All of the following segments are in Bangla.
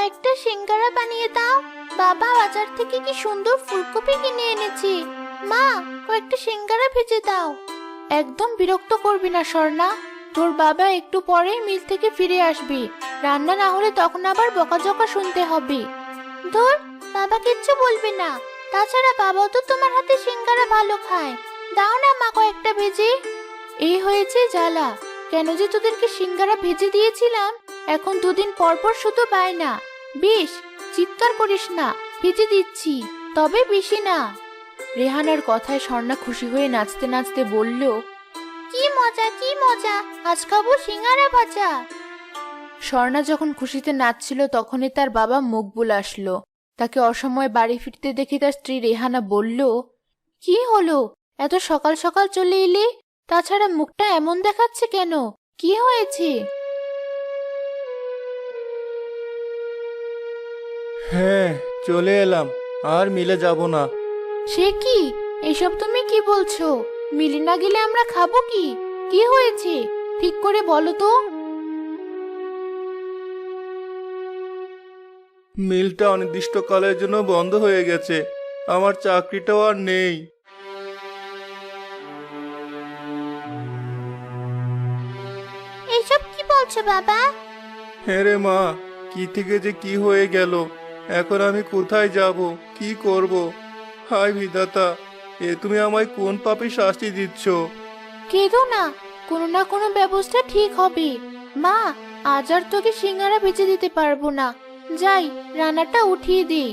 কয়েকটা সিঙ্গারা বানিয়ে দাও। বাবা বাজার থেকে কি সুন্দর ফুলকপি কিনে এনেছি। মা, কয়েকটা সিঙ্গারা ভেজে দাও। একদম বিরক্ত করবি না স্বর্ণা। তোর বাবা একটু পরেই মিল থেকে ফিরে আসবে। রান্না না হলে তখন আবার বকাঝকা শুনতে হবে। ধুর, বাবা কিচ্ছু বলবে না। তাছাড়া বাবাও তো তোমার হাতে সিঙ্গারা ভালো খায়। দাও না মা কয়েকটা ভেজে। এই হয়েছে জ্বালা। কেন যে তোদেরকে সিঙ্গারা ভেজে দিয়েছিলাম, এখন দুদিন পর পর শুধু বায়না। বেশ, চিৎকার করিস না, ভেজে দিচ্ছি, তবে বেশি না। রেহানার কথায় স্বর্ণা খুশি হয়ে নাচতে নাচতে বলল, কি মজা কি মজা, আজ খাবো সিঙ্গারা ভাজা। স্বর্ণা যখন খুশিতে নাচছিল তখনই তার বাবা মকবুল আসলো। তাকে অসময়ে বাড়ি ফিরতে দেখে তার স্ত্রী রেহানা বলল, কি হলো, এত সকাল সকাল চলে এলি? তাছাড়া মুখটা এমন দেখাচ্ছে কেন? কি হয়েছে? হ্যাঁ, চলে এলাম, আর মিলে যাব না। সে কি? এসব তুমি কি বলছো? মিলে না গেলে আমরা খাবো কি? কি হয়েছে ঠিক করে বলো তো। মিলটা অনির্দিষ্টকালের জন্য বন্ধ হয়ে গেছে, আমার চাকরিটাও আর নেই। এইসব কি বলছো বাবা? হ্যাঁ রে মা, কি থেকে যে কি হয়ে গেল। এখন আমি কোথায় যাব, কি করব? হায় বিধাতা, এ তুমি আমায় কোন পাপে শাস্তি দিচ্ছ? কেঁদো না, কোনো না কোনো ব্যবস্থা ঠিক হবে। মা, আজ আর তোকে সিঙ্গারা ভেজে দিতে পারবো না। যাই, রান্নাটা উঠিয়ে দিই।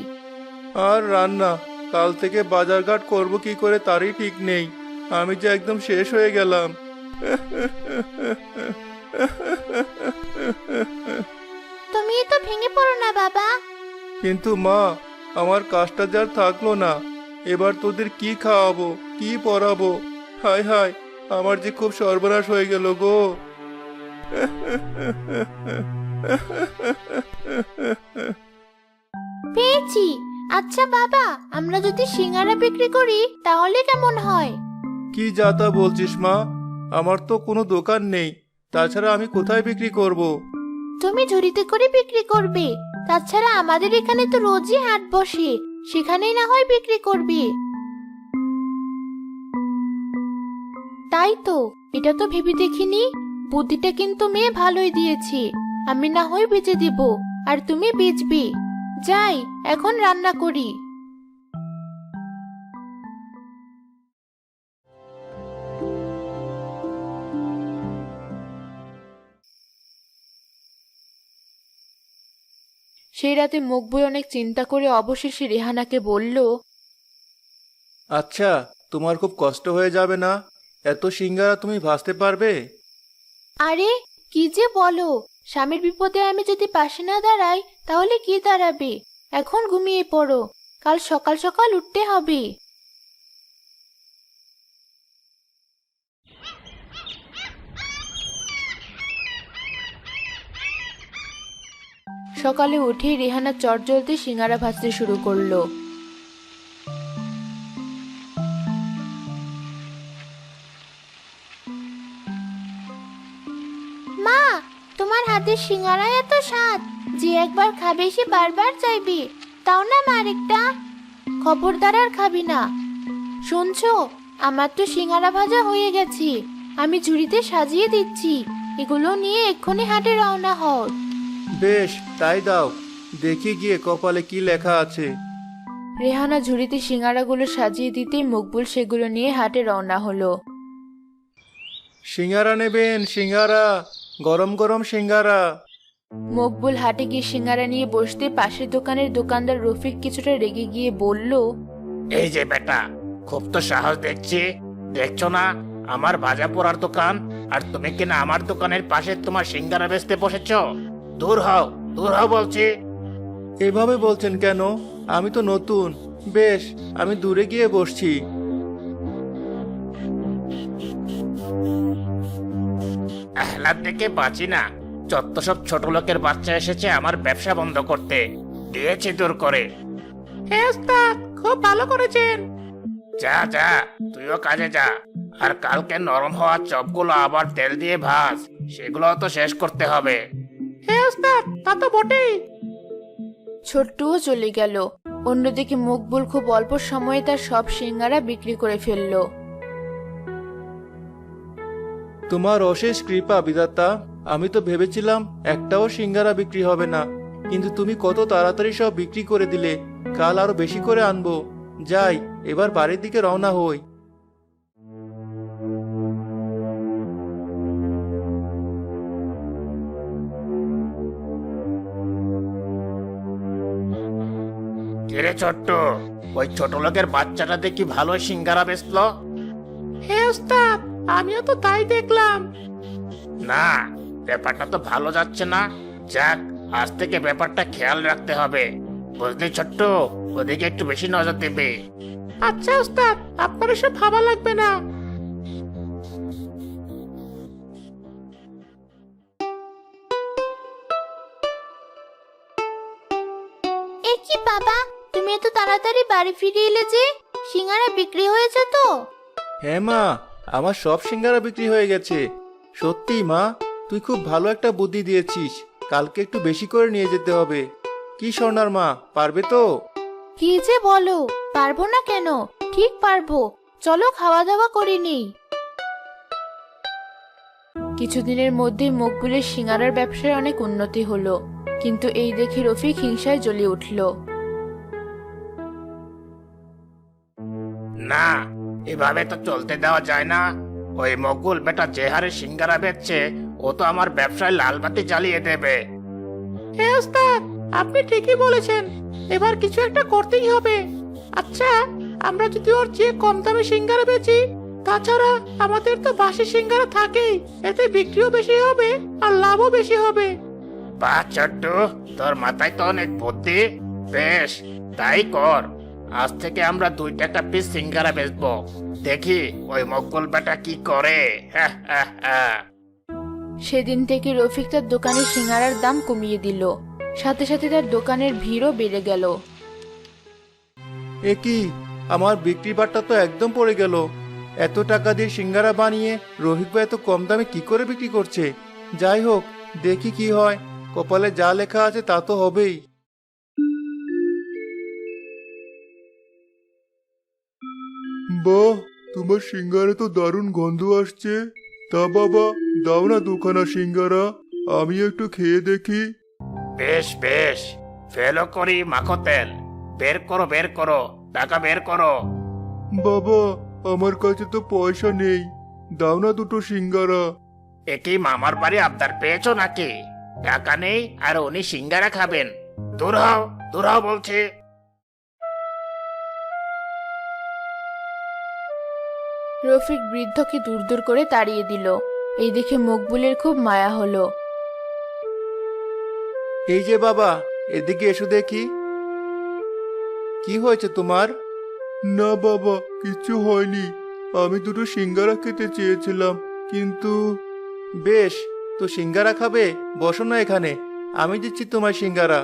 আর রান্না, কাল থেকে বাজারঘাট করব কি করে তারই ঠিক নেই। আমি যে একদম শেষ হয়ে গেলাম। তুমি তো ভেঙে পড়ো না বাবা। কিন্তু মা, আমার কাজটা যার থাকলো না, এবার তোদের কি খাওয়াবো, কি পরাবো? হায় হায়, আমার যে খুব সর্বনাশ হয়ে গেল গো। পেয়েছি। আচ্ছা বাবা, আমরা যদি সিঙ্গারা বিক্রি করি তাহলে কেমন হয়? কি যাতা বলছিস মা? আমার তো কোনো দোকান নেই, তাছাড়া আমি কোথায় বিক্রি করব? তুমি ঝুড়িতে করে বিক্রি করবে। তাছাড়া আমাদের এখানে তো রোজই হাট বসে, সেখানেই না হয় বিক্রি করবে। তাই তো, এটা তো ভেবে দেখিনি। বুদ্ধিটা কিন্তু মেয়ে ভালোই দিয়েছে। আমি না হয় বেচে দিব, আর তুমি বেচবে। যাই, এখন রান্না করি। সেই রাতে মকবুল অনেক চিন্তা করে অবশেষে রেহানাকে বলল, আচ্ছা, তোমার খুব কষ্ট হয়ে যাবে না? এত সিঙ্গারা তুমি ভাজতে পারবে? আরে কি যে বলো, স্বামীর বিপদে আমি যদি পাশে না দাঁড়াই তাহলে কি দাঁড়াবে? এখন ঘুমিয়ে পড়ো, কাল সকাল সকাল উঠতে হবে। সকালে উঠেই রেহানা চটজলদি সিঙ্গারা ভাজতে শুরু করলো। মা, তোমার হাতের সিঙ্গারা এত স্বাদ, যে একবার খাবে সে বারবার চাইবে। তাও না মা আরেকটা। খবরদার আর খাবি না। শুনছো, আমার তো সিঙ্গারা ভাজা হয়ে গেছে। আমি ঝুড়িতে সাজিয়ে দিচ্ছি। এগুলো নিয়ে এক্ষুনি হাটে রওনা হও। বেশ, তাই দাও, দেখি গিয়ে কপালে কি লেখা আছে। রেহানা ঝুড়িতে সিঙ্গারাগুলো সাজিয়ে দিতেই মকবুল সেগুলো নিয়ে হাটে রওনা হলো। সিঙ্গারা নেবেন, সিঙ্গারা, গরম গরম সিঙ্গারা। মকবুল হাটে গিয়ে সিঙ্গারা নিয়ে বসতে পাশের দোকানের দোকানদার রফিক কিছুটা রেগে গিয়ে বলল, এই যে বেটা, খুব তো সাহস দেখছি। দেখছো না আমার ভাজা পোড়ার দোকান, আর তুমি কিনা আমার দোকানের পাশে তোমার সিঙ্গারা বেচতে বসেছো? দূর হও, দূর হও বলছি। এভাবে বলছেন কেন? আমি তো নতুন। বেশ, আমি দূরে গিয়ে বসছি। আহ্লাদ দেখে বাঁচি না। যত সব ছোট লোকের বাচ্চা এসেছে আমার ব্যবসা বন্ধ করতে, দিয়েছি দূর করে। হ্যাঁ ওস্তাদ, খুব ভালো করেছেন। যা যা, তুইও কাজে যা। আর কালকে নরম হওয়া চপগুলো আবার তেল দিয়ে ভাজ, সেগুলো তো শেষ করতে হবে। হ্যাঁ ওস্তাদ, তা তো বটেই। ছোট্টুও চলে গেল। অন্যদিকে মকবুল খুব অল্প সময়ে তার সব সিঙ্গারা বিক্রি করে ফেললো। তোমার অশেষ কৃপা বিধাতা। আমি তো ভেবেছিলাম একটাও সিঙ্গারা বিক্রি হবে না, কিন্তু তুমি কত তাড়াতাড়ি সব বিক্রি করে দিলে। কাল আরো বেশি করে আনবো। যাই, এবার বাড়ির দিকে রওনা হই। কিরে ছোট্ট, ওই ছোট লোকের বাচ্চাটা দেখি ভালো সিঙ্গারা বেচলো। হ্যাঁ ওস্তাদ, আমিও তো তাই দেখলাম। না, ব্যাপারটা তো ভালো যাচ্ছে না। যাক, আজ থেকে ব্যাপারটা খেয়াল রাখতে হবে। বুঝলি ছোট্ট, ওদিকে একটু বেশি নজর দেবে। আচ্ছা ওস্তাদ, আপনার এসব ভাবা লাগবে না। এ কি বাবা, তুমি এত তাড়াতাড়ি বাড়ি ফিরে এলে যে? সিঙ্গারা বিক্রি হয়েছে তো? হ্যাঁ মা, আমার সব সিঙ্গারা বিক্রি হয়ে গেছে। সত্যি মা, তুই খুব ভালো একটা বুদ্ধি দিয়েছিস। কালকে একটু বেশি করে নিয়ে যেতে হবে। কি সোনার মা, পারবে তো? কি যে বলো, পারবো না কেন? ঠিক পারবো। চলো খাওয়া দাওয়া করে নিই। কিছুদিনের মধ্যে মকবুলের সিঙ্গারার ব্যবসায় অনেক উন্নতি হলো, কিন্তু এই দেখে রফিক হিংসায় জ্বলে উঠল। না, এভাবে তো চলতে দেওয়া যায় না। ওই মকবুল বেটা যে হারে সিঙ্গারা বেচছে, ও তো আমার ব্যবসায় লালবাতি জ্বালিয়ে দেবে। হ্যাঁ ওস্তাদ, আপনি ঠিকই বলেছেন। এবার কিছু একটা করতেই হবে। আচ্ছা, আমরা যদি ওর চেয়ে কম দামে সিঙ্গারা বেচি, তাছাড়া আমাদের তো বাসি সিঙ্গারা থাকেই, এতে বিক্রিও বেশি হবে আর লাভও বেশি হবে। বাহ ছোট্ট, তোর মাথায় তো অনেক বুদ্ধি। বেশ, তাই কর। আজ থেকে আমরা 2 টাকা পিস সিঙ্গারা বেচবো। দেখি ওই মকবুল বেটা কি করে। সেদিন থেকে রফিক তার দোকানের সিঙ্গারার দাম কমিয়ে দিল। সাথে সাথে তার দোকানের ভিড়ও বেড়ে গেল। এ কি, আমার বিক্রি বাট্টা তো একদম পড়ে গেল। এত টাকা দিয়ে সিঙ্গারা বানিয়ে রোহিত ভাই এত কম দামে কি করে বিক্রি করছে? যাই হোক, দেখি কি হয়। কপালে যা লেখা আছে তা তো হবেই। বাহ, তোমার সিঙ্গারা তো দারুণ গন্ধ আসছে। তা বাবা, দাও না দুখানা সিঙ্গারা, আমি একটু খেয়ে দেখি। বেশ বেশ, ফেলো করি মাখো তেল। বের করো বের করো, টাকা বের করো। বাবা, আমার কাছে তো পয়সা নেই, দাও না দুটো সিঙ্গারা। একই মামার বাড়ি আবদার পেয়েছো নাকি? টাকা নেই আর উনি সিঙ্গারা খাবেন? দূর হও, দূর হও বলছে। রফিক বৃদ্ধকে দূর দূর করে তাড়িয়ে দিল। এই দেখে মকবুলের খুব মায়া হলো। এই যে বাবা, এদিকে এসো দেখি। কি হয়েছে তোমার? না বাবা, কিছু হয়নি। আমি দুটো সিঙ্গারা খেতে চেয়েছিলাম, কিন্তু... বেশ, তো সিঙ্গারা খাবে? বসো না এখানে, আমি দিচ্ছি তোমার সিঙ্গারা।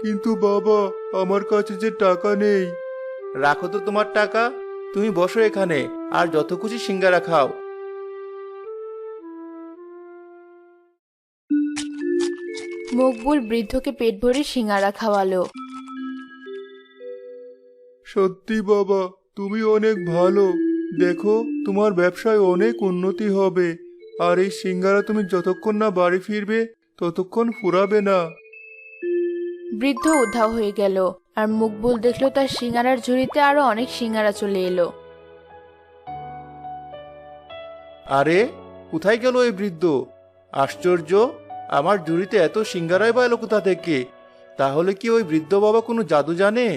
কিন্তু বাবা, আমার কাছে যে টাকা নেই। রাখো তো তোমার টাকা, তুমি বসো এখানে আর যত খুশি সিঙ্গারা খাও। মকবুল বৃদ্ধকে পেট ভরে সিঙ্গারা খাওয়ালো। সত্যি বাবা, তুমি অনেক ভালো। দেখো, তোমার ব্যবসায় অনেক উন্নতি হবে। আর এই সিঙ্গারা তুমি যতক্ষণ না বাড়ি ফিরবে ততক্ষণ ফুরাবে না। বৃদ্ধ উধাও হয়ে গেল, আর মকবুল দেখলো তার সিঙ্গারার ঝুড়িতে আরো অনেক সিঙ্গারা চলে এলো। আরে, কোথায় গেল এই বৃদ্ধ? আশ্চর্য, আমার ঝুড়িতে এত সিঙ্গারাই বা এলো কোথা থেকে? তাহলে কি ওই বৃদ্ধ বাবা কোনো জাদু জানে?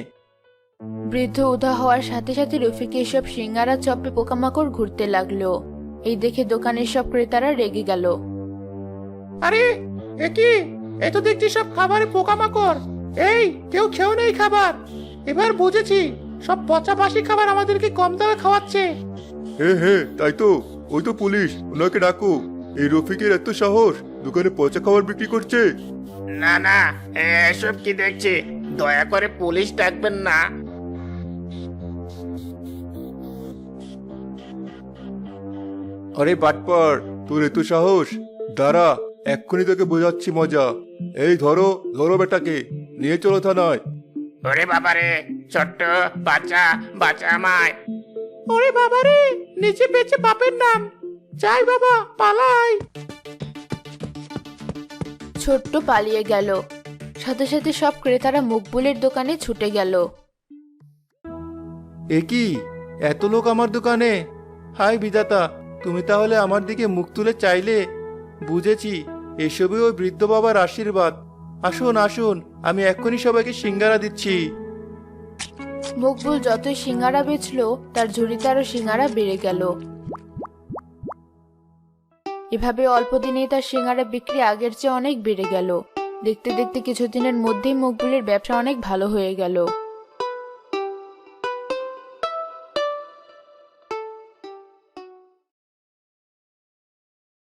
বৃদ্ধ উধাও হওয়ার সাথে সাথে রফিকে এসব সিঙ্গারা চপে পোকামাকড় ঘুরতে লাগলো। এই দেখে দোকানের সব ক্রেতারা রেগে গেল। আরে এ কি, এ তো দেখছি সব খাবারে পোকামাকড়। এই, কেউ খেও নেই খাবার। এবার বুঝেছি, সব পচা বাসি খাবার আমাদেরকে কম দামে খাওয়াচ্ছে। হ্যাঁ, তাই তো। ওই তো পুলিশ, ওনাকে ডাকো। এই রফিকের এত সাহস, দোকানে পচা খাবার বিক্রি করছে। না না, এসব কি দেখছি? দয়া করে পুলিশ ডাকবেন না। আরে বাটপার, তোর এত সাহস? দাঁড়া, এক্ষুনি তোকে বোঝাচ্ছি মজা। এই ধরো ধরো বেটাকে, নিয়ে চলো থানায়। ওরে বাবারে, ছোট্ট বাচ্চা, বাচ্চা আমায়। ওরে বাবারে, নিচে বেঁচে বাপের নাম। যাই বাবা, পালাই। ছোট্ট পালিয়ে গেল। সাথে সাথে সব ক্রেতারা মকবুলের দোকানে ছুটে গেল। এ কি, এত লোক আমার দোকানে! হাই বিধাতা, তুমি তাহলে আমার দিকে মুখ তুলে চাইলে। বুঝেছি, এসবই ওই বৃদ্ধ বাবার আশীর্বাদ। আসুন আসুন, আমি এক্ষুনি সবাইকে সিঙ্গারা দিচ্ছি। মকবুল যতই সিঙ্গারা বেচলো, তার ঝুড়িতে আরো সিঙ্গারা বেড়ে গেল। এভাবে অল্প দিনেই তার সিঙ্গারা বিক্রি আগের চেয়ে অনেক বেড়ে গেল। দেখতে দেখতে কিছুদিনের মধ্যেই মকবুলের ব্যবসা অনেক ভালো হয়ে গেল।